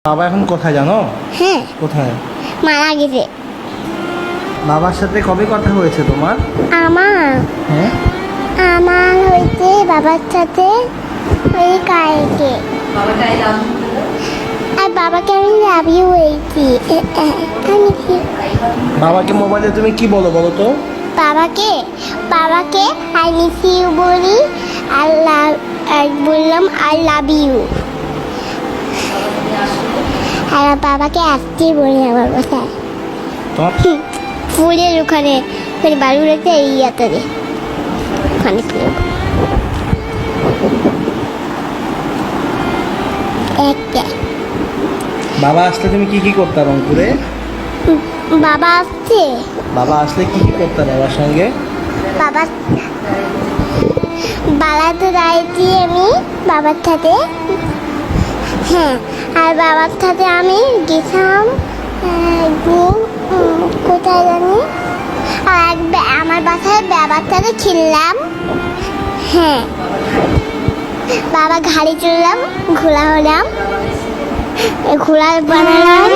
বাবা এখন কোথায় জানো? হ্যাঁ, কোথায়? মারা গেছে। বাবার সাথে কবে কথা হয়েছে তোমার? আমার হ্যাঁ, আমার হইতে বাবার সাথে ওই কালকে আর বাবাকে আমি লাভ ইউ হয়েছি। আমি কি বাবাকে মোবাইলে তুমি কি বলো বলো তো? বাবাকে বাবাকে আই মিস ইউ বলি, আর বললাম আই লাভ ইউ। আর বাবাকে আসতে বলি আমার বাসায় তোমার ফুলের ওখানে বালুরাতে এই ইয়াতে ওখানে একটা বাবা আসলে তুমি কি কি করতে রংপুরে? বাবা আসছে। বাবা আসলে কি কি করতে বাবার সঙ্গে? বাবা বালাতে দাঁড়িয়েছি আমি বাবার সাথে। হ্যাঁ, আর বাবার সাথে আমি গেছিলাম একদিন কোথায় জানি, আর আমার বাসায় বাবার সাথে খেললাম। হ্যাঁ, বাবা গাড়ি চললাম, ঘোলা হলাম, ঘোলা বানালাম।